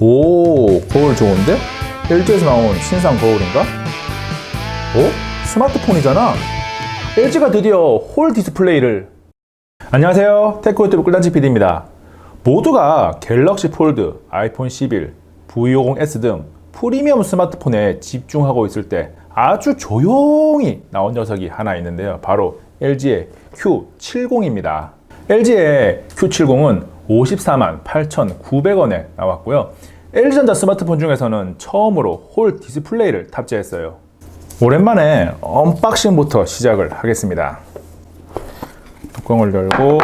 오, 거울 좋은데? LG에서 나온 신상 거울인가? 스마트폰이잖아? LG가 드디어 홀 디스플레이를. 안녕하세요, 테크유튜브 꿀단지 PD입니다. 모두가 갤럭시 폴드, 아이폰 11, V50S 등 프리미엄 스마트폰에 집중하고 있을 때 아주 조용히 나온 녀석이 하나 있는데요. 바로 LG의 Q70입니다. LG의 Q70은 54만 8,900원에 나왔고요. LG전자 스마트폰 중에서는 처음으로 홀 디스플레이를 탑재했어요. 오랜만에 언박싱부터 시작을 하겠습니다. 뚜껑을 열고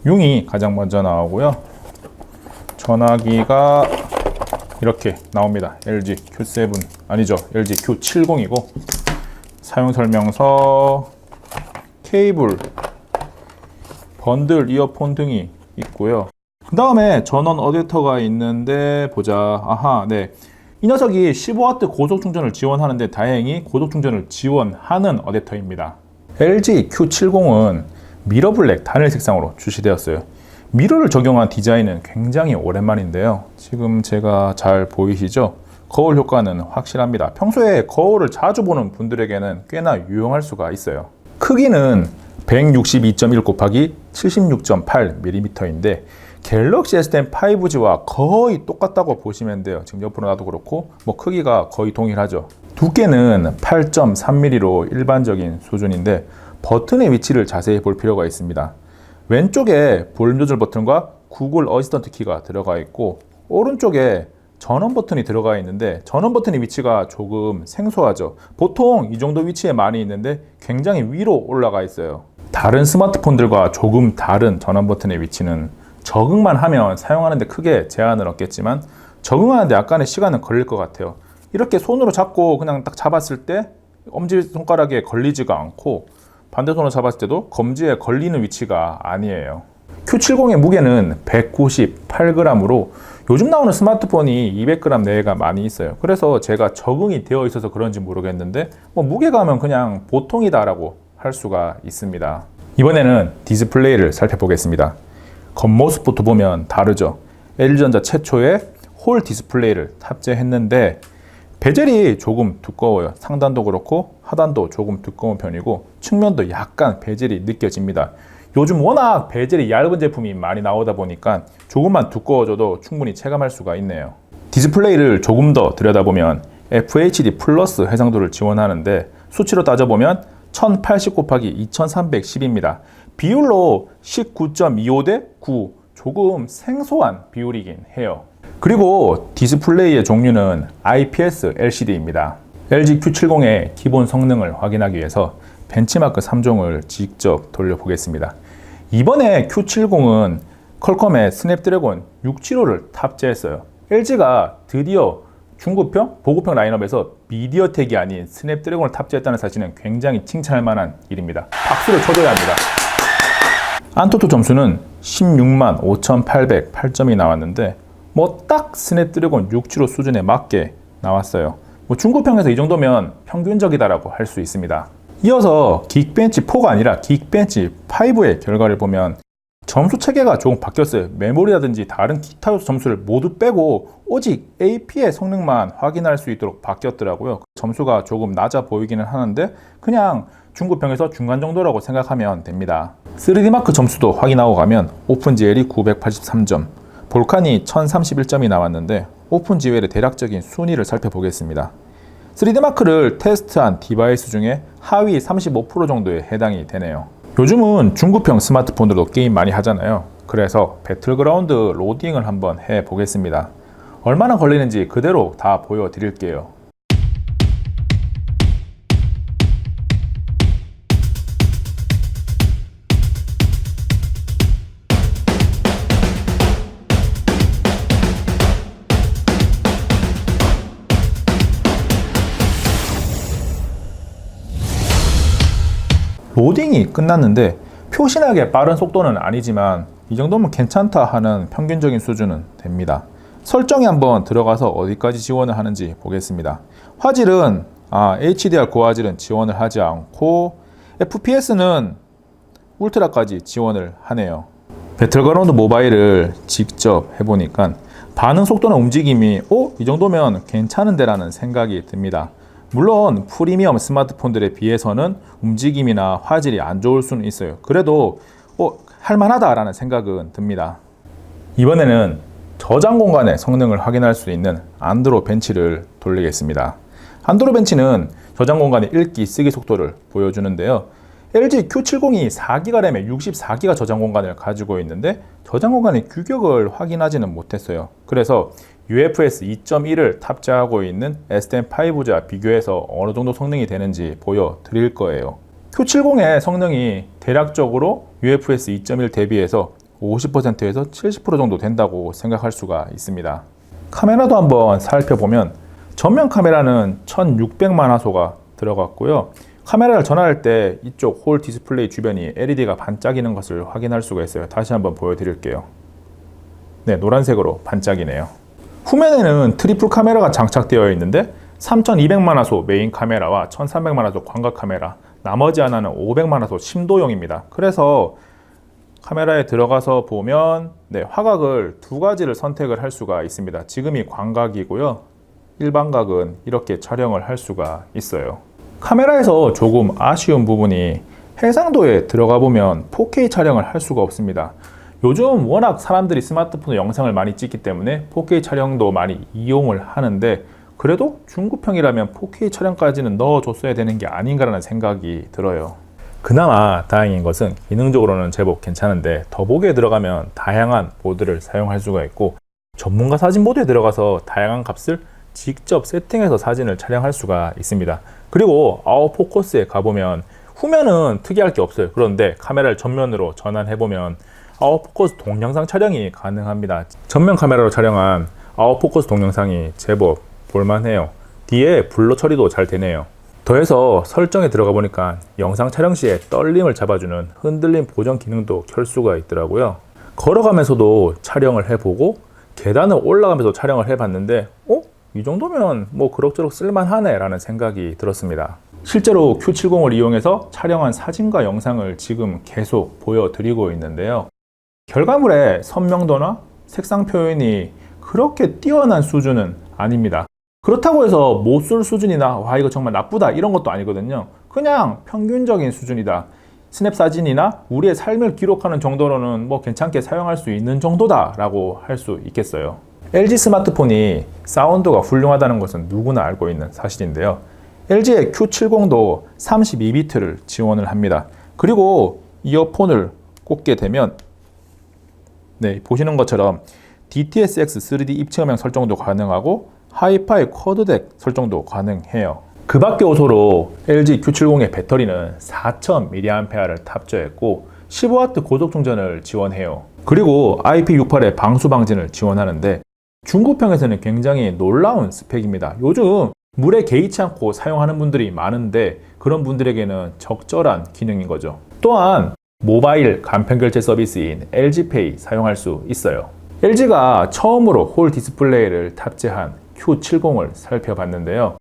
융이 가장 먼저 나오고요. 전화기가 이렇게 나옵니다. LG Q7 아니죠, LG Q70이고 사용설명서, 케이블, 번들 이어폰 등이 있고요. 그 다음에 전원 어댑터가 있는데 보자. 아하, 네. 이 녀석이 15W 고속 충전을 지원하는데 다행히 고속 충전을 지원하는 어댑터입니다. LG Q70은 미러 블랙 단일 색상으로 출시되었어요. 미러를 적용한 디자인은 굉장히 오랜만인데요. 지금 제가 잘 보이시죠? 거울 효과는 확실합니다. 평소에 거울을 자주 보는 분들에게는 꽤나 유용할 수가 있어요. 크기는 162.1 곱하기 76.8mm인데 갤럭시 S10-5G와 거의 똑같다고 보시면 돼요. 지금 옆으로 놔도 그렇고 크기가 거의 동일하죠. 두께는 8.3mm로 일반적인 수준인데 버튼의 위치를 자세히 볼 필요가 있습니다. 왼쪽에 볼륨 조절 버튼과 구글 어시스턴트 키가 들어가 있고 오른쪽에 전원 버튼이 들어가 있는데 전원 버튼의 위치가 조금 생소하죠. 보통 이 정도 위치에 많이 있는데 굉장히 위로 올라가 있어요. 다른 스마트폰들과 조금 다른 전원 버튼의 위치는 적응만 하면 사용하는데 크게 제한을 얻겠지만 적응하는데 약간의 시간은 걸릴 것 같아요. 이렇게 손으로 잡고 그냥 딱 잡았을 때 엄지손가락에 걸리지가 않고 반대손으로 잡았을 때도 검지에 걸리는 위치가 아니에요. Q70의 무게는 198g으로 요즘 나오는 스마트폰이 200g 내외가 많이 있어요. 그래서 제가 적응이 되어 있어서 그런지 모르겠는데 무게감은 그냥 보통이다라고 할 수가 있습니다. 이번에는 디스플레이를 살펴보겠습니다. 겉모습부터 보면 다르죠. LG전자 최초의 홀 디스플레이를 탑재했는데 베젤이 조금 두꺼워요. 상단도 그렇고 하단도 조금 두꺼운 편이고 측면도 약간 베젤이 느껴집니다. 요즘 워낙 베젤이 얇은 제품이 많이 나오다 보니까 조금만 두꺼워져도 충분히 체감할 수가 있네요. 디스플레이를 조금 더 들여다보면 FHD 플러스 해상도를 지원하는데 수치로 따져보면 1080 곱하기 2310입니다. 비율로 19.25 대 9, 조금 생소한 비율이긴 해요. 그리고 디스플레이의 종류는 IPS LCD입니다. LG Q70의 기본 성능을 확인하기 위해서 벤치마크 3종을 직접 돌려보겠습니다. 이번에 Q70은 퀄컴의 스냅드래곤 675를 탑재했어요. LG가 드디어 중고평, 보급형 라인업에서 미디어텍이 아닌 스냅드래곤을 탑재했다는 사실은 굉장히 칭찬할 만한 일입니다. 박수를 쳐줘야 합니다. 안투투 점수는 16만 5,808점이 나왔는데 딱 스냅드래곤 675 수준에 맞게 나왔어요. 중고평에서 이 정도면 평균적이다라고 할 수 있습니다. 이어서 긱벤치 4가 아니라 긱벤치 5의 결과를 보면 점수 체계가 조금 바뀌었어요. 메모리라든지 다른 기타 요소 점수를 모두 빼고 오직 AP의 성능만 확인할 수 있도록 바뀌었더라고요. 점수가 조금 낮아 보이기는 하는데 그냥 중고평에서 중간 정도라고 생각하면 됩니다. 3D마크 점수도 확인하고 가면 오픈GL이 983점, 볼칸이 1031점이 나왔는데 오픈GL의 대략적인 순위를 살펴보겠습니다. 3D마크를 테스트한 디바이스 중에 하위 35% 정도에 해당이 되네요. 요즘은 중고평 스마트폰으로도 게임 많이 하잖아요. 그래서 배틀그라운드 로딩을 한번 해보겠습니다. 얼마나 걸리는지 그대로 다 보여드릴게요. 로딩이 끝났는데 표신하게 빠른 속도는 아니지만 이 정도면 괜찮다 하는 평균적인 수준은 됩니다. 설정에 한번 들어가서 어디까지 지원을 하는지 보겠습니다. 화질은 HDR 고화질은 지원을 하지 않고 FPS는 울트라까지 지원을 하네요. 배틀그라운드 모바일을 직접 해보니까 반응 속도나 움직임이 이 정도면 괜찮은데 라는 생각이 듭니다. 물론 프리미엄 스마트폰들에 비해서는 움직임이나 화질이 안 좋을 수는 있어요. 그래도 할만하다라는 생각은 듭니다. 이번에는 저장 공간의 성능을 확인할 수 있는 안드로 벤치를 돌리겠습니다. 안드로 벤치는 저장 공간의 읽기, 쓰기 속도를 보여주는데요. LG Q70이 4기가 램에 64기가 저장 공간을 가지고 있는데 저장 공간의 규격을 확인하지는 못했어요. 그래서 UFS 2.1을 탑재하고 있는 S10-5와 비교해서 어느 정도 성능이 되는지 보여드릴 거예요. Q70의 성능이 대략적으로 UFS 2.1 대비해서 50%에서 70% 정도 된다고 생각할 수가 있습니다. 카메라도 한번 살펴보면 전면 카메라는 1600만 화소가 들어갔고요. 카메라를 전환할 때 이쪽 홀 디스플레이 주변이 LED가 반짝이는 것을 확인할 수가 있어요. 다시 한번 보여드릴게요. 네, 노란색으로 반짝이네요. 후면에는 트리플 카메라가 장착되어 있는데 3200만 화소 메인 카메라와 1300만 화소 광각 카메라, 나머지 하나는 500만 화소 심도용입니다. 그래서 카메라에 들어가서 보면 화각을 두 가지를 선택을 할 수가 있습니다. 지금이 광각이고요. 일반각은 이렇게 촬영을 할 수가 있어요. 카메라에서 조금 아쉬운 부분이 해상도에 들어가 보면 4K 촬영을 할 수가 없습니다. 요즘 워낙 사람들이 스마트폰으로 영상을 많이 찍기 때문에 4K 촬영도 많이 이용을 하는데 그래도 중급형이라면 4K 촬영까지는 넣어줬어야 되는 게 아닌가라는 생각이 들어요. 그나마 다행인 것은 기능적으로는 제법 괜찮은데 더보기에 들어가면 다양한 모드를 사용할 수가 있고 전문가 사진 모드에 들어가서 다양한 값을 직접 세팅해서 사진을 촬영할 수가 있습니다. 그리고 아웃포커스에 가보면 후면은 특이할 게 없어요. 그런데 카메라를 전면으로 전환해보면 아웃포커스 동영상 촬영이 가능합니다. 전면 카메라로 촬영한 아웃포커스 동영상이 제법 볼만해요. 뒤에 블러 처리도 잘 되네요. 더해서 설정에 들어가 보니까 영상 촬영 시에 떨림을 잡아주는 흔들림 보정 기능도 켤 수가 있더라고요. 걸어가면서도 촬영을 해보고 계단을 올라가면서 촬영을 해봤는데 이 정도면 뭐 그럭저럭 쓸만하네 라는 생각이 들었습니다. 실제로 Q70을 이용해서 촬영한 사진과 영상을 지금 계속 보여드리고 있는데요. 결과물의 선명도나 색상 표현이 그렇게 뛰어난 수준은 아닙니다. 그렇다고 해서 못 쓸 수준이나 와 이거 정말 나쁘다 이런 것도 아니거든요. 그냥 평균적인 수준이다. 스냅 사진이나 우리의 삶을 기록하는 정도로는 뭐 괜찮게 사용할 수 있는 정도다 라고 할 수 있겠어요. LG 스마트폰이 사운드가 훌륭하다는 것은 누구나 알고 있는 사실인데요. LG의 Q70도 32비트를 지원을 합니다. 그리고 이어폰을 꽂게 되면 보시는 것처럼 DTS:X 3D 입체음향 설정도 가능하고 하이파이 쿼드덱 설정도 가능해요. 그 밖의 요소로 LG Q70의 배터리는 4000mAh를 탑재했고 15W 고속 충전을 지원해요. 그리고 IP68의 방수 방진을 지원하는데 중고평에서는 굉장히 놀라운 스펙입니다. 요즘 물에 개의치 않고 사용하는 분들이 많은데 그런 분들에게는 적절한 기능인 거죠. 또한 모바일 간편결제 서비스인 LG페이 사용할 수 있어요. LG가 처음으로 홀 디스플레이를 탑재한 Q70을 살펴봤는데요.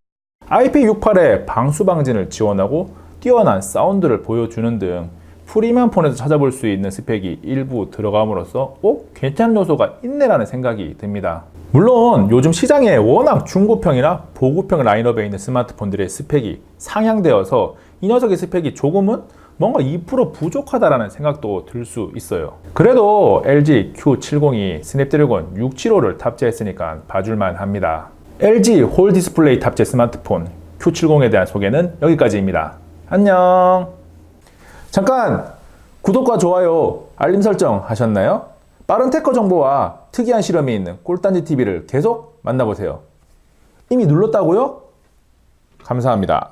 IP68의 방수 방진을 지원하고 뛰어난 사운드를 보여주는 등 프리미엄 폰에서 찾아볼 수 있는 스펙이 일부 들어감으로써 괜찮은 요소가 있네라는 생각이 듭니다. 물론 요즘 시장에 워낙 중고평이나 보급형 라인업에 있는 스마트폰들의 스펙이 상향되어서 이 녀석의 스펙이 조금은 뭔가 2% 부족하다라는 생각도 들 수 있어요. 그래도 LG Q70이 스냅드래곤 675를 탑재했으니까 봐줄만 합니다. LG 홀 디스플레이 탑재 스마트폰 Q70에 대한 소개는 여기까지입니다. 안녕. 잠깐 구독과 좋아요, 알림 설정 하셨나요? 빠른 테크 정보와 특이한 실험이 있는 꿀단지 TV를 계속 만나보세요. 이미 눌렀다고요? 감사합니다.